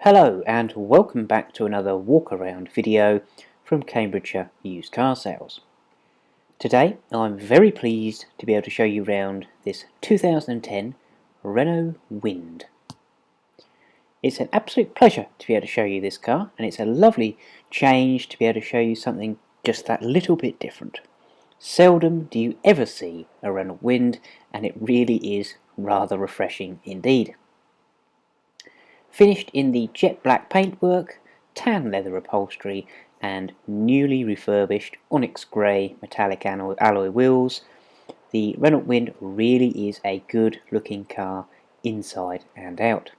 Hello and welcome back to another walk around video from Cambridgeshire Used Car Sales. Today I'm very pleased to be able to show you around this 2010 Renault Wind. It's an absolute pleasure to be able to show you this car, and it's a lovely change to be able to show you something just that little bit different. Seldom do you ever see a Renault Wind, and it really is rather refreshing indeed. Finished in the jet black paintwork, tan leather upholstery and newly refurbished onyx grey metallic alloy wheels, the Renault Wind really is a good looking car inside and out.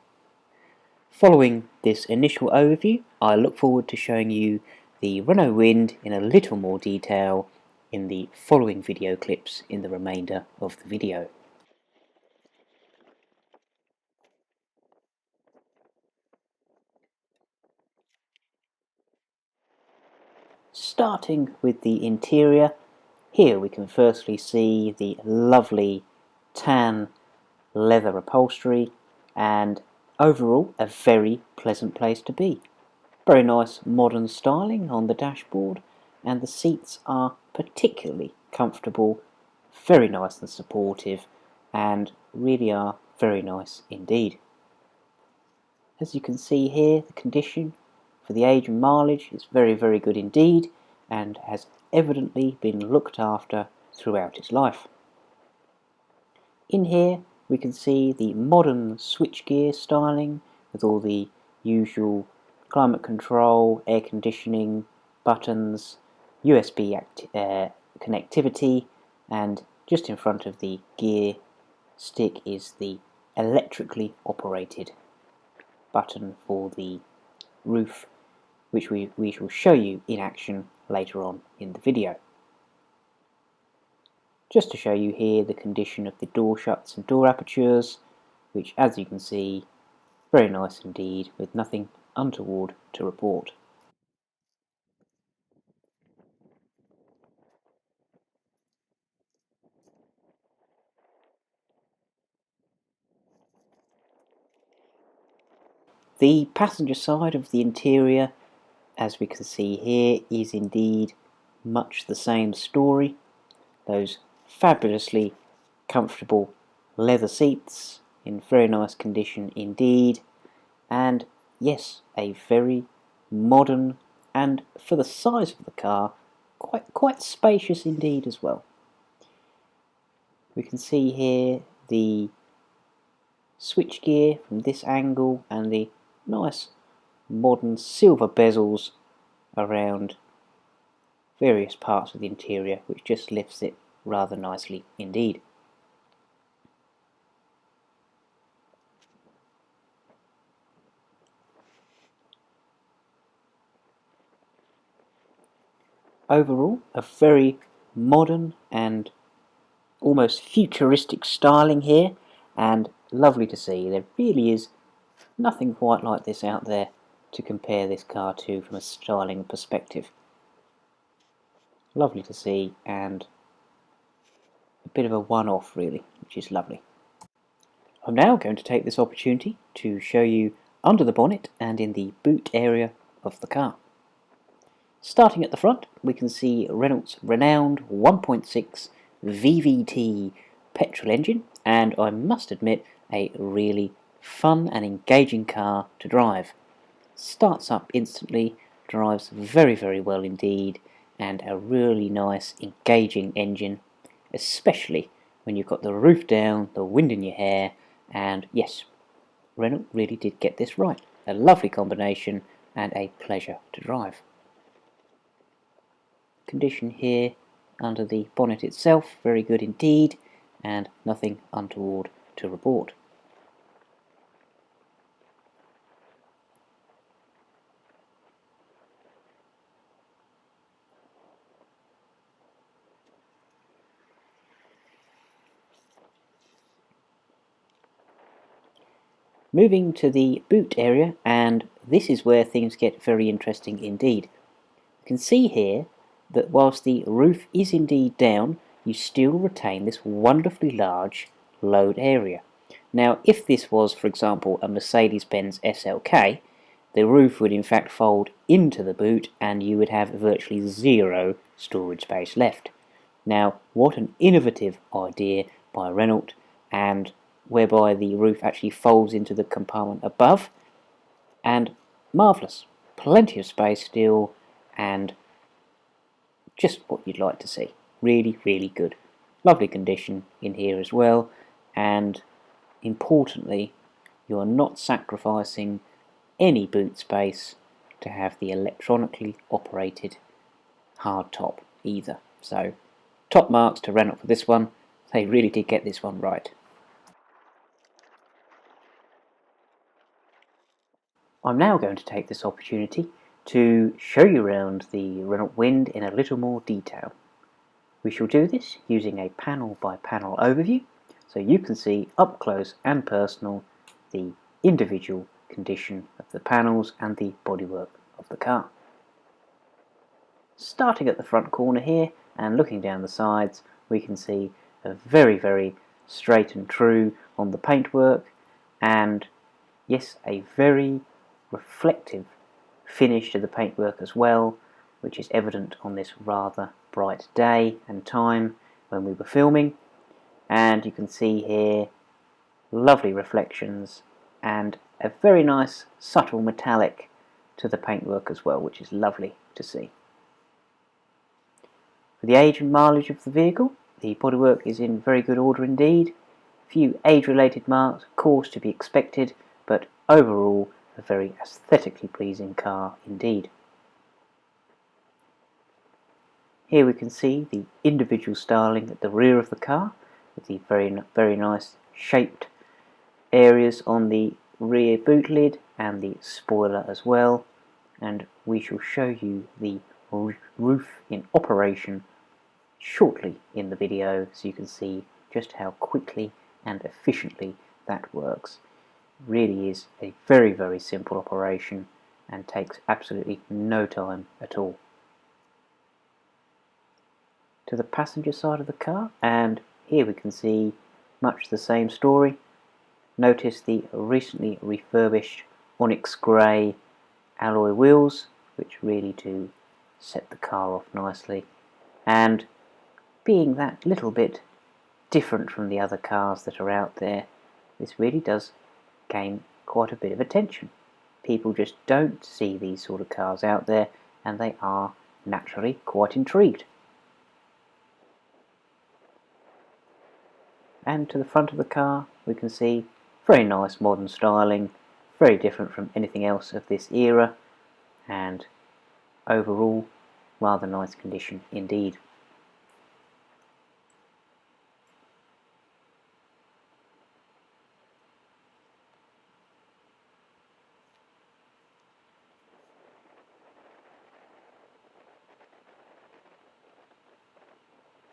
Following this initial overview, I look forward to showing you the Renault Wind in a little more detail in the following video clips in the remainder of the video. Starting with the interior, here we can firstly see the lovely tan leather upholstery and overall a very pleasant place to be. Very nice modern styling on the dashboard, and the seats are particularly comfortable, very nice and supportive, and really are very nice indeed. As you can see here, the condition for the age and mileage is very good indeed, and has evidently been looked after throughout its life. In here we can see the modern switchgear styling with all the usual climate control, air conditioning, buttons, USB connectivity, and just in front of the gear stick is the electrically operated button for the roof, which we shall show you in action later on in the video. Just to show you here the condition of the door shuts and door apertures, which as you can see, very nice indeed, with nothing untoward to report. The passenger side of the interior, as we can see here, is indeed much the same story. Those fabulously comfortable leather seats in very nice condition indeed, and yes, a very modern, and for the size of the car, quite spacious indeed as well. We can see here the switchgear from this angle and the nice modern silver bezels around various parts of the interior, which just lifts it rather nicely indeed. Overall, a very modern and almost futuristic styling here, and lovely to see. There really is nothing quite like this out there to compare this car to from a styling perspective. Lovely to see, and a bit of a one-off really, which is lovely. I'm now going to take this opportunity to show you under the bonnet and in the boot area of the car. Starting at the front, we can see Renault's renowned 1.6 VVT petrol engine, and I must admit, a really fun and engaging car to drive. Starts up instantly, drives very well indeed, and a really nice engaging engine, especially when you've got the roof down, the wind in your hair, and yes, Renault really did get this right. A lovely combination and a pleasure to drive. Condition here under the bonnet itself, very good indeed, and nothing untoward to report. Moving to the boot area, and this is where things get very interesting indeed. You can see here that whilst the roof is indeed down, you still retain this wonderfully large load area. Now, if this was, for example, a Mercedes-Benz SLK, the roof would in fact fold into the boot and you would have virtually zero storage space left. Now, what an innovative idea by Renault, and whereby the roof actually folds into the compartment above, and marvellous, plenty of space still, and just what you'd like to see. Really, really good. Lovely condition in here as well, and importantly, you are not sacrificing any boot space to have the electronically operated hard top either. So top marks to Renault for this one. They really did get this one right. I'm now going to take this opportunity to show you around the Renault Wind in a little more detail. We shall do this using a panel by panel overview, so you can see up close and personal the individual condition of the panels and the bodywork of the car. Starting at the front corner here and looking down the sides, we can see a very straight and true on the paintwork, and yes, a very reflective finish to the paintwork as well, which is evident on this rather bright day and time when we were filming. And you can see here lovely reflections and a very nice subtle metallic to the paintwork as well, which is lovely to see. For the age and mileage of the vehicle, the bodywork is in very good order indeed. A few age-related marks, of course, to be expected, but overall a very aesthetically pleasing car indeed. Here we can see the individual styling at the rear of the car, with the very nice shaped areas on the rear boot lid and the spoiler as well, and we shall show you the roof in operation shortly in the video so you can see just how quickly and efficiently that works. It really is a very simple operation and takes absolutely no time at all. To the passenger side of the car, and here we can see much the same story. Notice the recently refurbished onyx grey alloy wheels, which really do set the car off nicely, and being that little bit different from the other cars that are out there, this really does gain quite a bit of attention. People just don't see these sort of cars out there, and they are naturally quite intrigued. And to the front of the car we can see very nice modern styling, very different from anything else of this era, and overall rather nice condition indeed.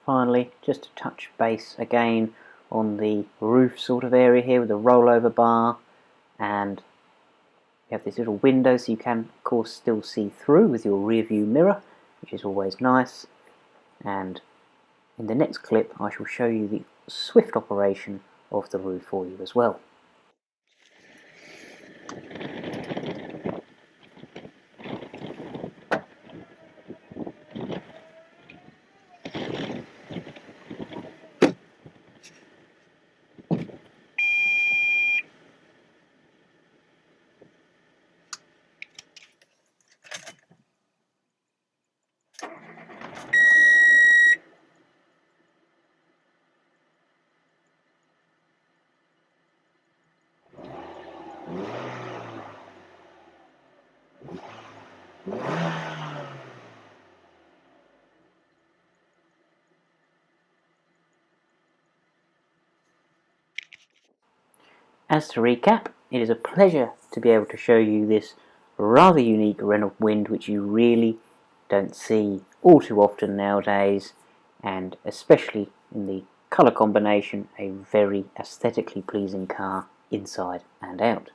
Finally, just to touch base again on the roof sort of area here with the rollover bar, and you have this little window so you can of course still see through with your rear view mirror, which is always nice. And in the next clip I shall show you the swift operation of the roof for you as well. As to recap, it is a pleasure to be able to show you this rather unique Renault Wind, which you really don't see all too often nowadays, and especially in the colour combination, a very aesthetically pleasing car inside and out.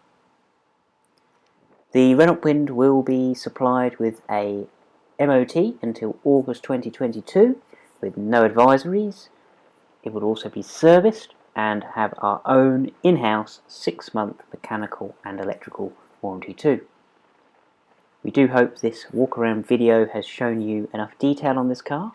The Renault Wind will be supplied with a MOT until August 2022 with no advisories. It will also be serviced and have our own in-house 6-month mechanical and electrical warranty too. We do hope this walk around video has shown you enough detail on this car.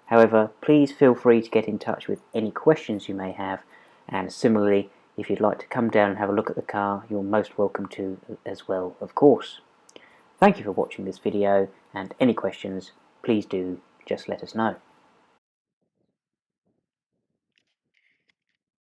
However, please feel free to get in touch with any questions you may have, and similarly, if you'd like to come down and have a look at the car, you're most welcome to as well, of course. Thank you for watching this video, and any questions, please do just let us know.